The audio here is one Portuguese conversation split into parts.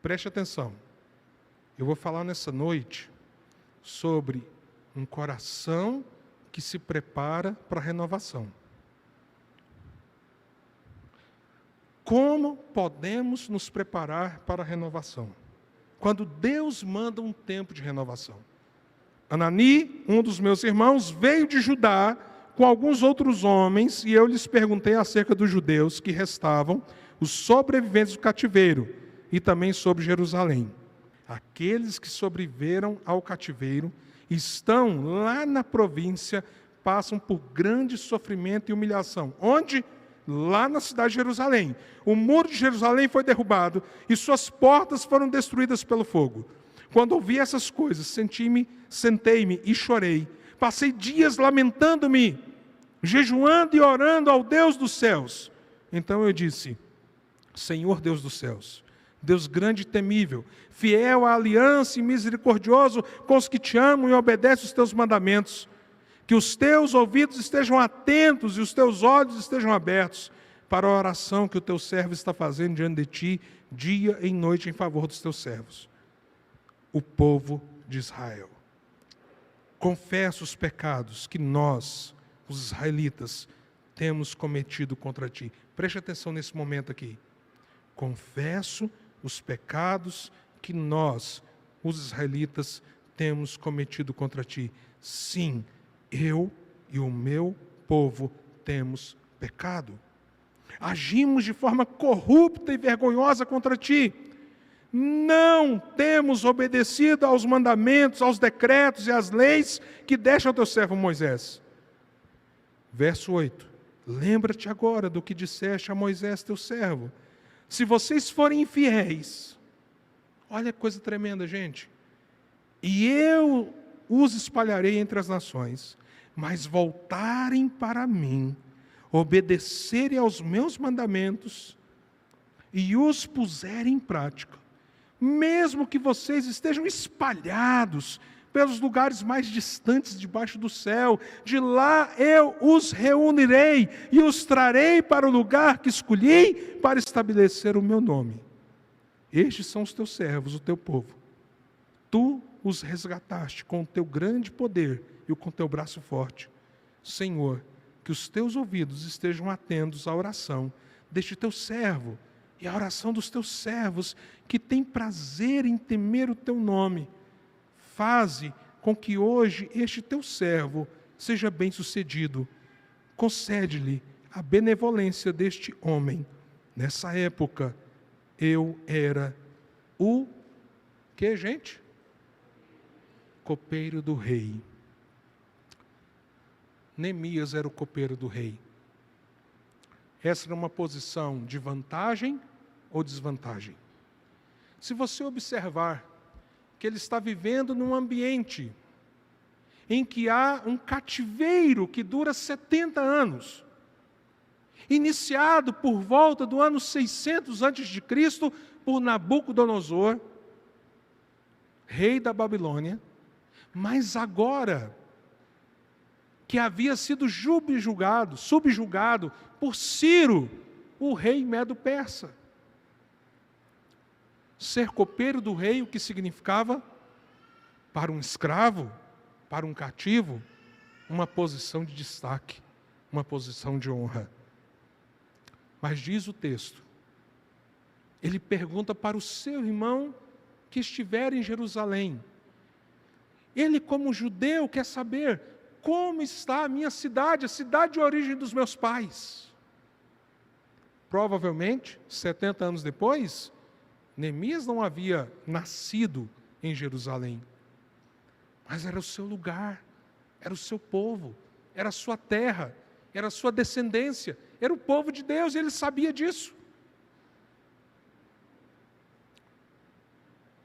Preste atenção. Eu vou falar nessa noite sobre um coração que se prepara para a renovação. Como podemos nos preparar para a renovação? Quando Deus manda um tempo de renovação. Anani, um dos meus irmãos, veio de Judá com alguns outros homens, e eu lhes perguntei acerca dos judeus que restavam, os sobreviventes do cativeiro, e também sobre Jerusalém. Aqueles que sobreviveram ao cativeiro estão lá na província, passam por grande sofrimento e humilhação. Onde? Lá na cidade de Jerusalém. O muro de Jerusalém foi derrubado e suas portas foram destruídas pelo fogo. Quando ouvi essas coisas, sentei-me e chorei. Passei dias lamentando-me, jejuando e orando ao Deus dos céus. Então eu disse: Senhor Deus dos céus, Deus grande e temível, fiel à aliança e misericordioso com os que te amam e obedecem os teus mandamentos, que os teus ouvidos estejam atentos e os teus olhos estejam abertos para a oração que o teu servo está fazendo diante de ti, dia e noite, em favor dos teus servos, o povo de Israel. Confesso os pecados que nós, os israelitas, temos cometido contra ti. Preste atenção nesse momento aqui. Confesso os pecados que nós, os israelitas, temos cometido contra ti. Sim, eu e o meu povo temos pecado. Agimos de forma corrupta e vergonhosa contra ti. Não temos obedecido aos mandamentos, aos decretos e às leis que deixa ao teu servo Moisés. Verso 8. Lembra-te agora do que disseste a Moisés, teu servo. Se vocês forem infiéis, olha que coisa tremenda, gente. E eu os espalharei entre as nações, mas voltarem para mim, obedecerem aos meus mandamentos e os puserem em prática, mesmo que vocês estejam espalhados pelos lugares mais distantes debaixo do céu, de lá eu os reunirei e os trarei para o lugar que escolhi para estabelecer o meu nome. Estes são os teus servos, o teu povo. Tu os resgataste com o teu grande poder e com o teu braço forte. Senhor, que os teus ouvidos estejam atentos à oração deste teu servo e à oração dos teus servos, que têm prazer em temer o teu nome. Faze com que hoje este teu servo seja bem-sucedido. Concede-lhe a benevolência deste homem. Nessa época, eu era o que, gente? Copeiro do rei. Neemias era o copeiro do rei. Essa era uma posição de vantagem ou desvantagem? Se você observar que ele está vivendo num ambiente em que há um cativeiro que dura 70 anos, iniciado por volta do ano 600 a.C. por Nabucodonosor, rei da Babilônia, mas agora que havia sido subjugado por Ciro, o rei medo-persa. Ser copeiro do rei, o que significava? Para um escravo, para um cativo, uma posição de destaque, uma posição de honra. Mas diz o texto, ele pergunta para o seu irmão que estiver em Jerusalém. Ele, como judeu, quer saber como está a minha cidade, a cidade de origem dos meus pais. Provavelmente, 70 anos depois, Neemias não havia nascido em Jerusalém, mas era o seu lugar, era o seu povo, era a sua terra, era a sua descendência, era o povo de Deus, e ele sabia disso.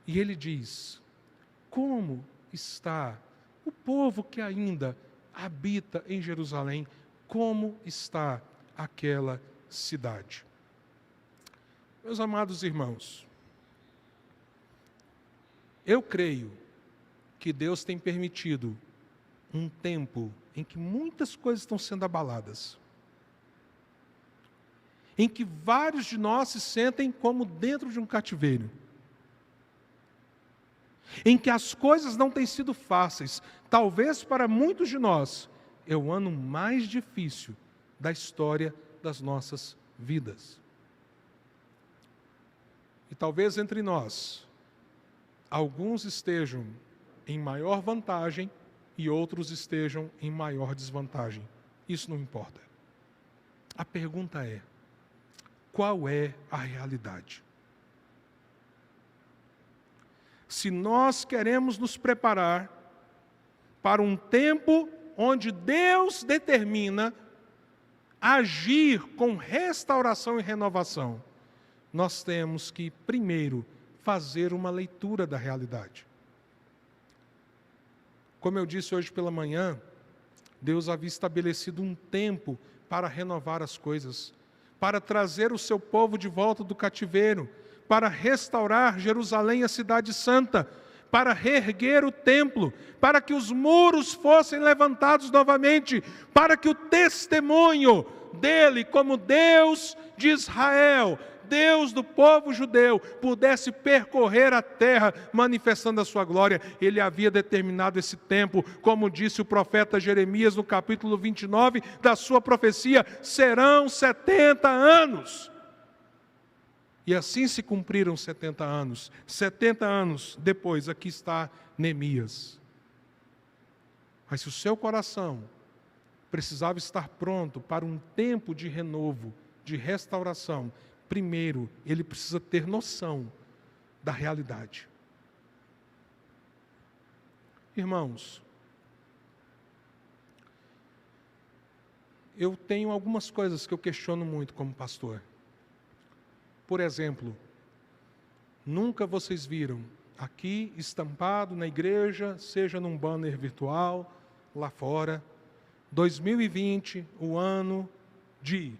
E ele diz: como está o povo que ainda habita em Jerusalém? Como está aquela cidade? Meus amados irmãos, eu creio que Deus tem permitido um tempo em que muitas coisas estão sendo abaladas, em que vários de nós se sentem como dentro de um cativeiro. em que as coisas não têm sido fáceis. Talvez para muitos de nós, é o ano mais difícil da história das nossas vidas. E talvez entre nós, alguns estejam em maior vantagem e outros estejam em maior desvantagem. Isso não importa. A pergunta é: qual é a realidade? Se nós queremos nos preparar para um tempo onde Deus determina agir com restauração e renovação, nós temos que, primeiro, fazer uma leitura da realidade. Como eu disse hoje pela manhã, Deus havia estabelecido um tempo para renovar as coisas, para trazer o seu povo de volta do cativeiro, para restaurar Jerusalém, a cidade santa, para reerguer o templo, para que os muros fossem levantados novamente, para que o testemunho dele como Deus de Israel, Deus do povo judeu, pudesse percorrer a terra manifestando a sua glória. Ele havia determinado esse tempo, como disse o profeta Jeremias no capítulo 29 da sua profecia: serão 70 anos. E assim se cumpriram 70 anos. 70 anos depois, aqui está Neemias. Mas se o seu coração precisava estar pronto para um tempo de renovo, de restauração, primeiro, ele precisa ter noção da realidade. Irmãos, eu tenho algumas coisas que eu questiono muito como pastor. Por exemplo, nunca vocês viram aqui estampado na igreja, seja num banner virtual, lá fora, 2020, o ano de...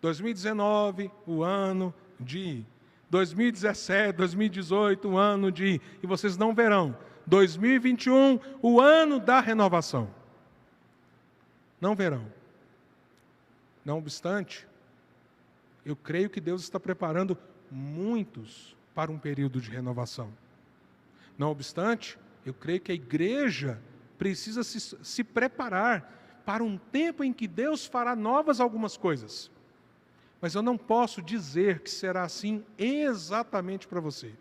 2019, o ano de... 2017, 2018, o ano de... E vocês não verão. 2021, o ano da renovação. Não verão. Não obstante, eu creio que Deus está preparando muitos para um período de renovação. Não obstante, eu creio que a igreja precisa se preparar para um tempo em que Deus fará novas algumas coisas. Mas eu não posso dizer que será assim exatamente para você.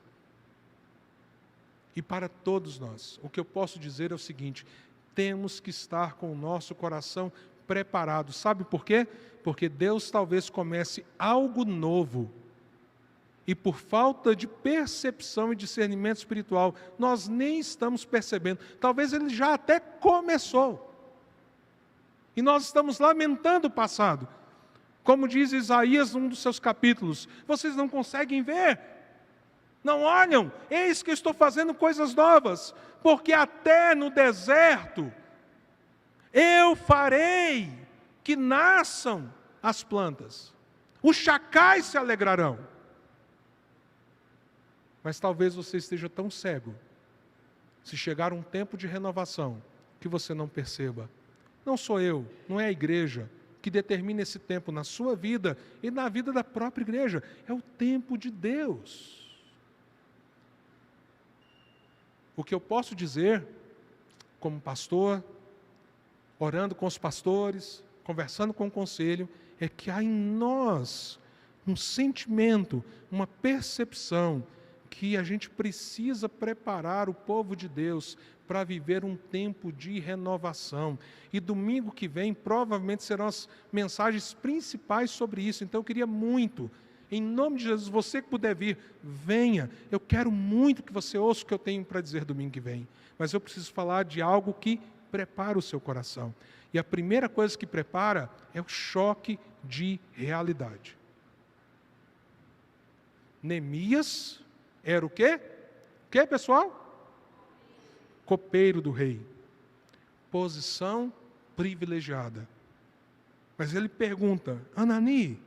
E para todos nós. O que eu posso dizer é o seguinte: temos que estar com o nosso coração preparado. Sabe por quê? Porque Deus talvez comece algo novo. E por falta de percepção e discernimento espiritual, nós nem estamos percebendo. Talvez ele já até começou. E nós estamos lamentando o passado. Como diz Isaías num dos seus capítulos: vocês não conseguem ver? Não olham? Eis que eu estou fazendo coisas novas. Porque até no deserto eu farei que nasçam as plantas. Os chacais se alegrarão. Mas talvez você esteja tão cego, se chegar um tempo de renovação, que você não perceba. Não sou eu, não é a igreja que determina esse tempo na sua vida e na vida da própria igreja. É o tempo de Deus. O que eu posso dizer, como pastor, orando com os pastores, conversando com o conselho, é que há em nós um sentimento, uma percepção que a gente precisa preparar o povo de Deus para viver um tempo de renovação. E domingo que vem, provavelmente serão as mensagens principais sobre isso. Então eu queria muito, em nome de Jesus, você que puder vir, venha. Eu quero muito que você ouça o que eu tenho para dizer domingo que vem. Mas eu preciso falar de algo que prepara o seu coração. E a primeira coisa que prepara é o choque de realidade. Neemias era o quê? O quê, pessoal? Copeiro do rei. Posição privilegiada. Mas ele pergunta: Anani,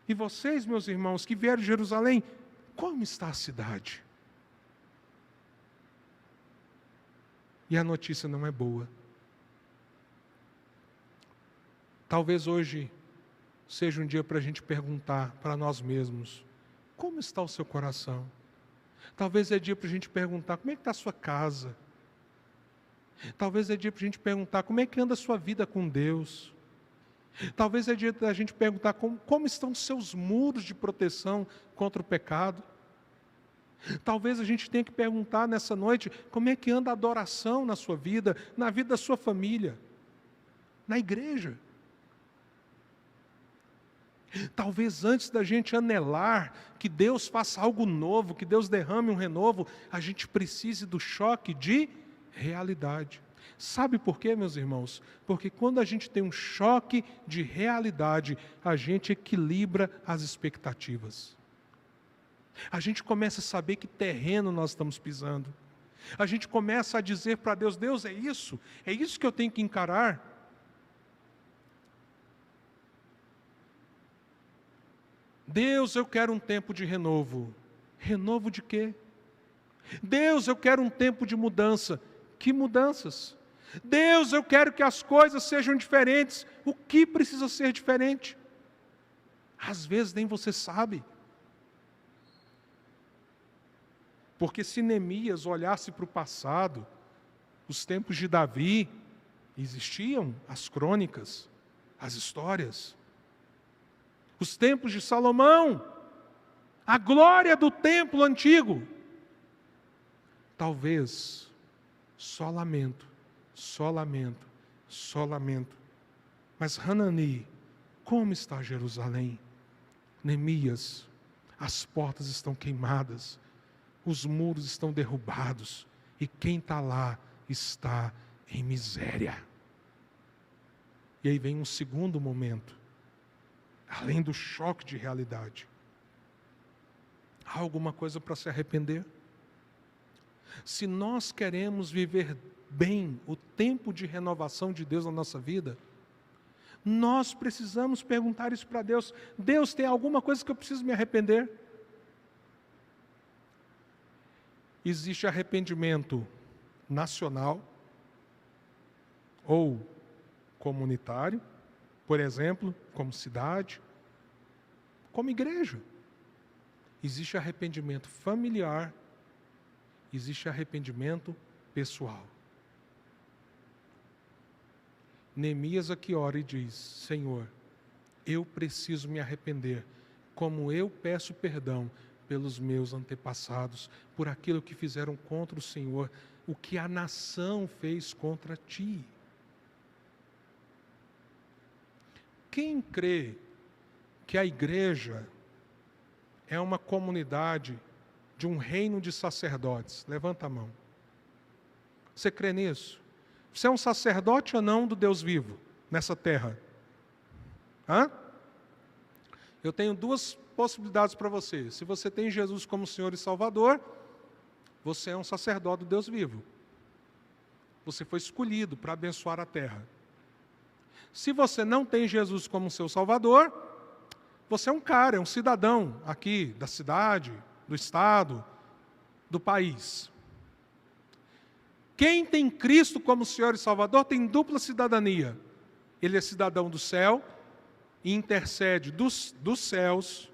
e vocês, meus irmãos, que vieram de Jerusalém, como está a cidade? E a notícia não é boa. Talvez hoje seja um dia para a gente perguntar para nós mesmos: como está o seu coração? Talvez é dia para a gente perguntar, como é que está a sua casa? Talvez é dia para a gente perguntar, como é que anda a sua vida com Deus? Talvez é dia da gente perguntar, como estão os seus muros de proteção contra o pecado? Talvez a gente tenha que perguntar nessa noite, como é que anda a adoração na sua vida, na vida da sua família, na igreja? Talvez antes da gente anelar que Deus faça algo novo, que Deus derrame um renovo, a gente precise do choque de realidade. Sabe por quê, meus irmãos? Porque quando a gente tem um choque de realidade, a gente equilibra as expectativas. A gente começa a saber que terreno nós estamos pisando. A gente começa a dizer para Deus, Deus, é isso que eu tenho que encarar. Deus, eu quero um tempo de renovo. Renovo de quê? Deus, eu quero um tempo de mudança. Que mudanças? Deus, eu quero que as coisas sejam diferentes. O que precisa ser diferente? Às vezes nem você sabe. Porque se Neemias olhasse para o passado, os tempos de Davi, existiam as crônicas, as histórias. Os tempos de Salomão, a glória do templo antigo. Talvez, só lamento, só lamento, só lamento. Mas Hanani, como está Jerusalém? Neemias, as portas estão queimadas, os muros estão derrubados, e quem está lá está em miséria. E aí vem um segundo momento. Além do choque de realidade, há alguma coisa para se arrepender? Se nós queremos viver bem o tempo de renovação de Deus na nossa vida, nós precisamos perguntar isso para Deus. Deus, tem alguma coisa que eu preciso me arrepender? Existe arrependimento nacional ou comunitário, por exemplo, como cidade, como igreja. Existe arrependimento familiar, existe arrependimento pessoal. Neemias aqui ora e diz, Senhor, eu preciso me arrepender, como eu peço perdão pelos meus antepassados, por aquilo que fizeram contra o Senhor, o que a nação fez contra ti. Quem crê que a igreja é uma comunidade de um reino de sacerdotes? Levanta a mão. Você crê nisso? Você é um sacerdote ou não do Deus vivo nessa terra? Hã? Eu tenho duas possibilidades para você. Se você tem Jesus como Senhor e Salvador, você é um sacerdote do Deus vivo. Você foi escolhido para abençoar a terra. Se você não tem Jesus como seu Salvador, você é um cara, é um cidadão aqui da cidade, do estado, do país. Quem tem Cristo como Senhor e Salvador tem dupla cidadania. Ele é cidadão do céu e intercede dos céus,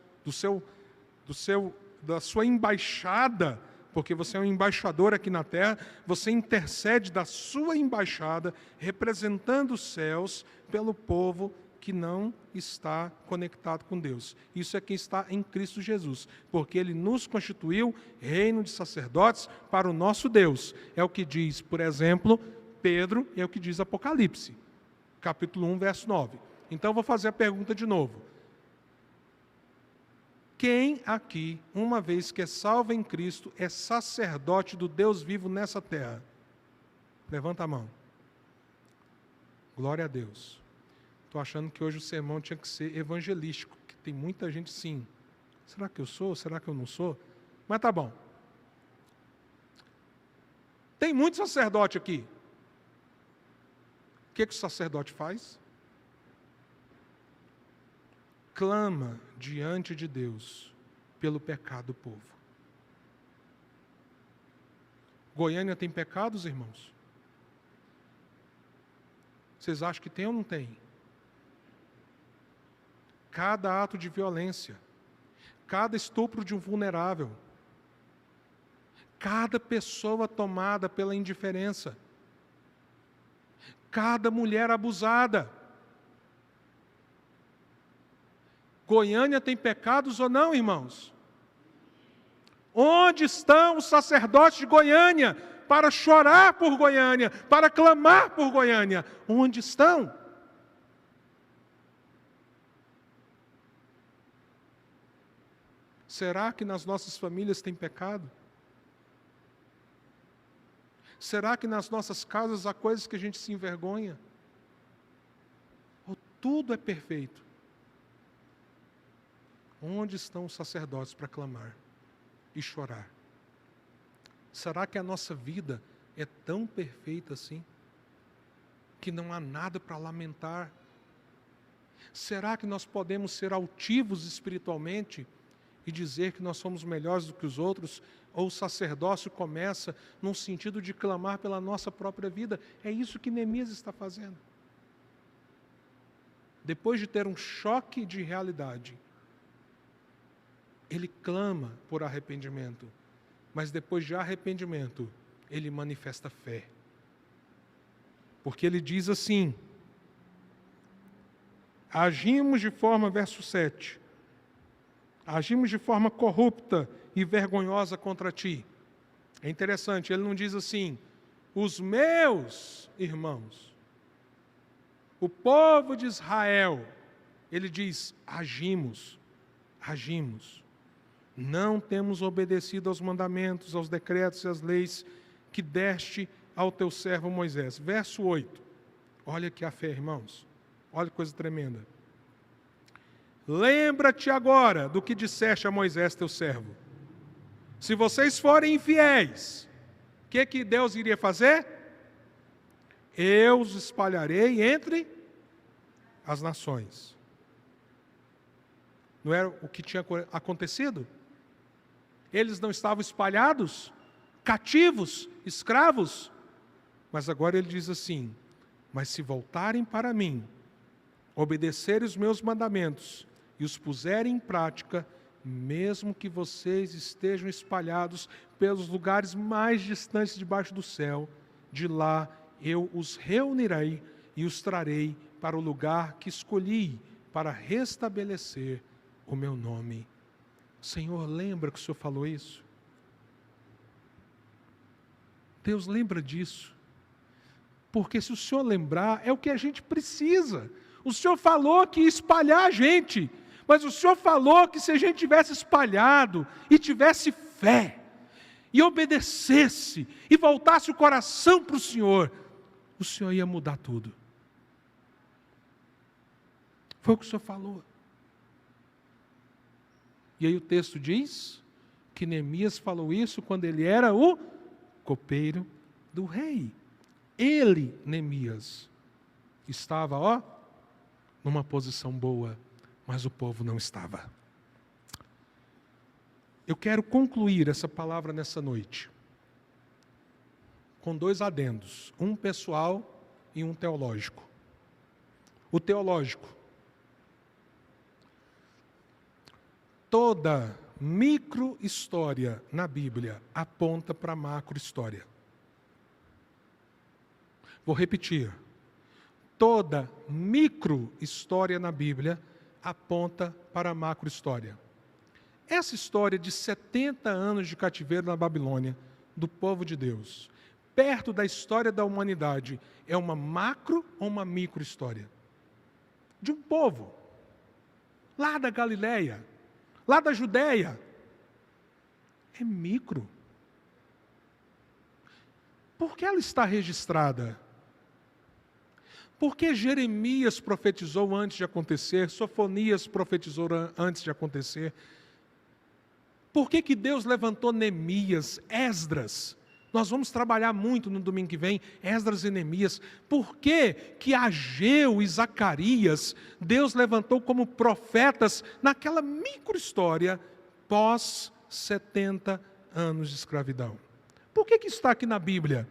da sua embaixada, porque você é um embaixador aqui na terra, você intercede da sua embaixada, representando os céus pelo povo que não está conectado com Deus. Isso é quem está em Cristo Jesus, porque Ele nos constituiu reino de sacerdotes para o nosso Deus. É o que diz, por exemplo, Pedro, e é o que diz Apocalipse, capítulo 1, verso 9. Então, eu vou fazer a pergunta de novo. Quem aqui, uma vez que é salvo em Cristo, é sacerdote do Deus vivo nessa terra? Levanta a mão. Glória a Deus. Estou achando que hoje o sermão tinha que ser evangelístico, porque tem muita gente sim. Será que eu sou? Será que eu não sou? Mas tá bom. Tem muito sacerdote aqui. O que o sacerdote faz? Clama diante de Deus pelo pecado do povo. Goiânia tem pecados, irmãos? Vocês acham que tem ou não tem? Cada ato de violência, cada estupro de um vulnerável, Cada pessoa tomada pela indiferença. Cada mulher abusada. Goiânia tem pecados ou não, irmãos? Onde estão os sacerdotes de Goiânia para chorar por Goiânia, para clamar por Goiânia? Onde estão? Será que nas nossas famílias tem pecado? Será que nas nossas casas há coisas que a gente se envergonha? Ou tudo é perfeito? Onde estão os sacerdotes para clamar e chorar? Será que a nossa vida é tão perfeita assim? Que não há nada para lamentar? Será que nós podemos ser altivos espiritualmente e dizer que nós somos melhores do que os outros? Ou o sacerdócio começa num sentido de clamar pela nossa própria vida? É isso que Neemias está fazendo. Depois de ter um choque de realidade, ele clama por arrependimento, mas depois de arrependimento, ele manifesta fé. Porque ele diz assim, agimos de forma, verso 7, agimos de forma corrupta e vergonhosa contra ti. É interessante, ele não diz assim, os meus irmãos, o povo de Israel, ele diz, agimos. Não temos obedecido aos mandamentos, aos decretos e às leis que deste ao teu servo Moisés. Verso 8. Olha aqui a fé, irmãos. Olha que coisa tremenda. Lembra-te agora do que disseste a Moisés, teu servo. Se vocês forem infiéis, o que Deus iria fazer? Eu os espalharei entre as nações. Não era o que tinha acontecido? Eles não estavam espalhados, cativos, escravos. Mas agora ele diz assim, mas se voltarem para mim, obedecerem os meus mandamentos e os puserem em prática, mesmo que vocês estejam espalhados pelos lugares mais distantes debaixo do céu, de lá eu os reunirei e os trarei para o lugar que escolhi para restabelecer o meu nome. Senhor, lembra que o Senhor falou isso? Deus lembra disso. Porque se o Senhor lembrar, é o que a gente precisa. O Senhor falou que ia espalhar a gente, mas o Senhor falou que se a gente tivesse espalhado e tivesse fé, e obedecesse, e voltasse o coração para o Senhor ia mudar tudo. Foi o que o Senhor falou. E aí o texto diz que Neemias falou isso quando ele era o copeiro do rei. Ele, Neemias, estava, numa posição boa, mas o povo não estava. Eu quero concluir essa palavra nessa noite com 2 adendos, um pessoal e um teológico. O teológico. Toda micro-história na Bíblia aponta para a macro-história. Vou repetir. Toda micro-história na Bíblia aponta para a macro-história. Essa história de 70 anos de cativeiro na Babilônia, do povo de Deus, perto da história da humanidade, é uma macro ou uma micro-história? De um povo, lá da Galileia, lá da Judéia. É micro. Por que ela está registrada? Porque Jeremias profetizou antes de acontecer, Sofonias profetizou antes de acontecer. Por que Deus levantou Neemias, Esdras? Nós vamos trabalhar muito no domingo que vem, Esdras e Neemias. Por que Ageu e Zacarias, Deus levantou como profetas naquela micro-história pós 70 anos de escravidão? Por que está aqui na Bíblia,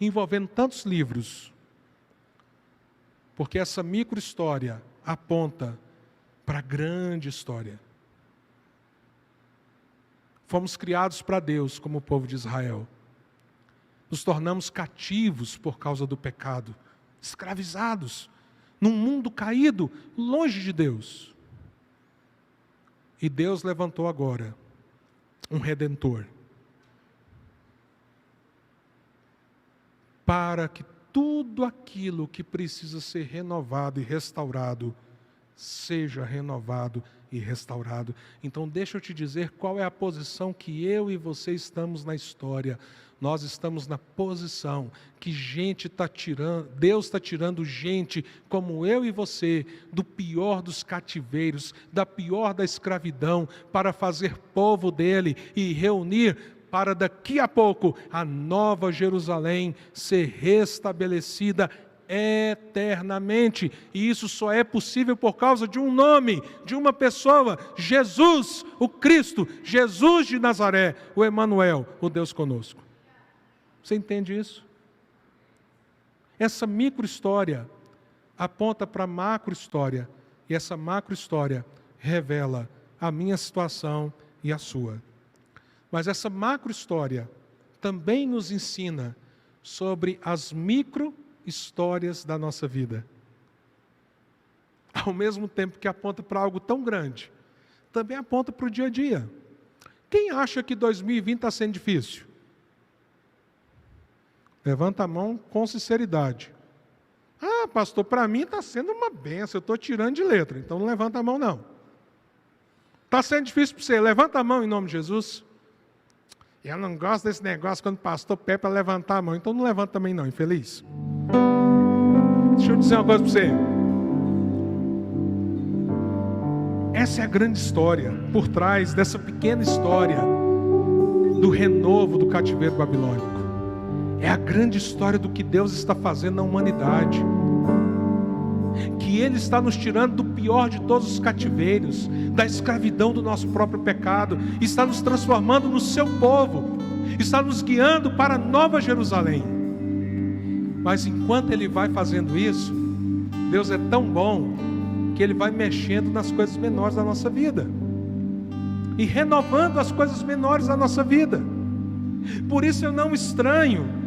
envolvendo tantos livros? Porque essa micro-história aponta para a grande história. Fomos criados para Deus como o povo de Israel. Nos tornamos cativos por causa do pecado, escravizados, num mundo caído, longe de Deus. E Deus levantou agora um Redentor, para que tudo aquilo que precisa ser renovado e restaurado, seja renovado e restaurado. Então deixa eu te dizer qual é a posição que eu e você estamos na história. Nós estamos na posição que Deus está tirando gente como eu e você, do pior dos cativeiros, da pior da escravidão, para fazer povo dele e reunir para daqui a pouco a nova Jerusalém ser restabelecida eternamente. E isso só é possível por causa de um nome, de uma pessoa, Jesus, o Cristo, Jesus de Nazaré, o Emanuel, o Deus conosco. Você entende isso? Essa micro-história aponta para a macro-história, e essa macro-história revela a minha situação e a sua. Mas essa macro-história também nos ensina sobre as micro-histórias da nossa vida. Ao mesmo tempo que aponta para algo tão grande, também aponta para o dia a dia. Quem acha que 2020 está sendo difícil? Levanta a mão com sinceridade. Ah, pastor, para mim está sendo uma benção, eu estou tirando de letra, então não levanta a mão não. Está sendo difícil para você? Levanta a mão em nome de Jesus. Eu não gosto desse negócio quando o pastor pede para levantar a mão, então não levanta também não, infeliz. Deixa eu dizer uma coisa para você. Essa é a grande história, por trás dessa pequena história do renovo do cativeiro babilônico. É a grande história do que Deus está fazendo na humanidade. Que Ele está nos tirando do pior de todos os cativeiros, da escravidão do nosso próprio pecado, está nos transformando no seu povo, está nos guiando para a nova Jerusalém. Mas enquanto Ele vai fazendo isso, Deus é tão bom, que Ele vai mexendo nas coisas menores da nossa vida, e renovando as coisas menores da nossa vida. Por isso eu não estranho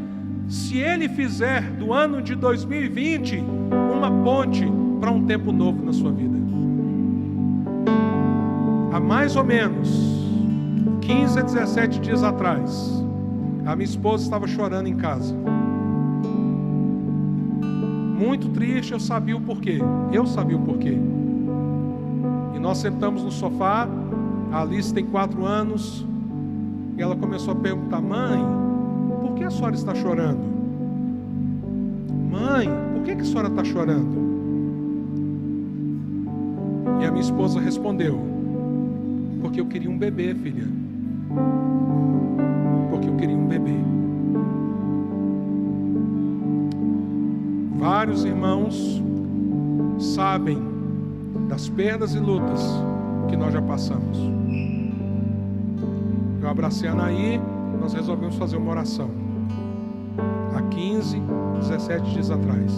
se Ele fizer do ano de 2020 uma ponte para um tempo novo na sua vida. Há mais ou menos 15 a 17 dias atrás, a minha esposa estava chorando em casa. Muito triste, eu sabia o porquê. E nós sentamos no sofá, a Alice tem 4 anos, e ela começou a perguntar: mãe, por que a senhora está chorando? Mãe, por que a senhora está chorando? E a minha esposa respondeu: porque eu queria um bebê, filha. Porque eu queria um bebê. Vários irmãos sabem das perdas e lutas que nós já passamos. Eu abracei a Anaí, nós resolvemos fazer uma oração. Há 15, 17 dias atrás.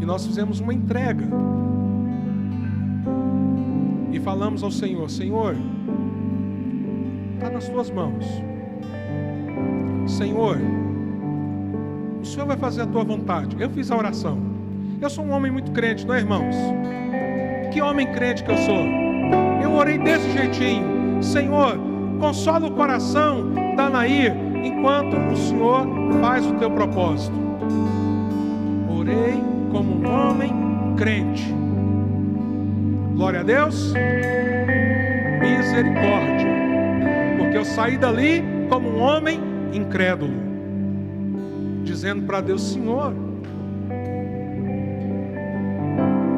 E nós fizemos uma entrega. E falamos ao Senhor: Senhor, está nas tuas mãos. Senhor, o Senhor vai fazer a tua vontade. Eu fiz a oração. Eu sou um homem muito crente, não é, irmãos? Que homem crente que eu sou. Eu orei desse jeitinho: Senhor, consola o coração da Anaí enquanto o Senhor faz o teu propósito. Orei como um homem crente. Glória a Deus. Misericórdia. Porque eu saí dali como um homem incrédulo, dizendo para Deus: Senhor,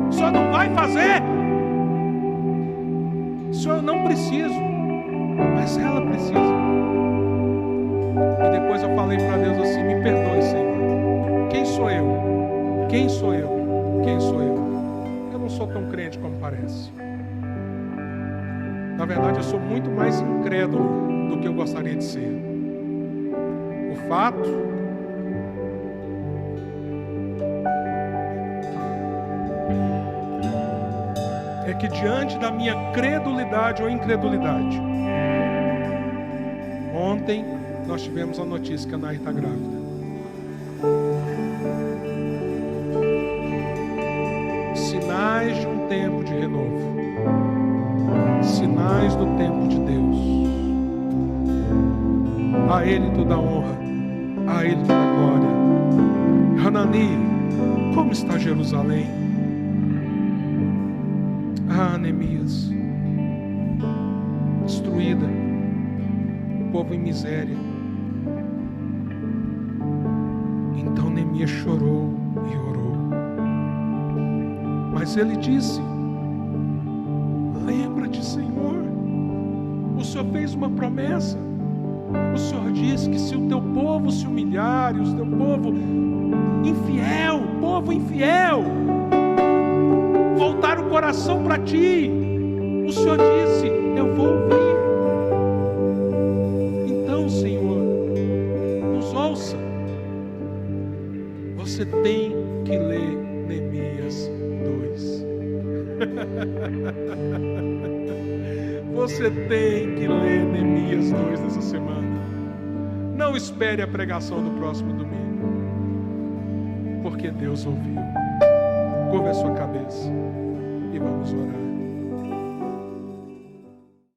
o Senhor não vai fazer? Senhor, eu não preciso, mas ela precisa. E depois eu falei para Deus assim: me perdoe, Senhor. Quem sou eu? Quem sou eu? Quem sou eu? Eu não sou tão crente como parece. Na verdade, eu sou muito mais incrédulo do que eu gostaria de ser. O fato é que diante da minha credulidade ou incredulidade, Ontem nós tivemos a notícia que a Nair está grávida. Sinais de um tempo de renovo. Sinais do tempo de Deus. A Ele toda a honra, a Ele toda a glória. Hanani, como está Jerusalém? Ah, Neemias, destruída, o povo em miséria. Então Neemias chorou e orou. Mas ele disse: lembra-te, Senhor, o Senhor fez uma promessa. O Senhor disse que se o teu povo se humilhar, e o teu povo infiel, voltar o coração para ti, o Senhor disse: eu vou ouvir. Então, Senhor, nos ouça. Você tem que ler Neemias 2. Você tem que ler Neemias 2 nessa semana. Não espere a pregação do próximo domingo, porque Deus ouviu. Curva a sua cabeça e vamos orar.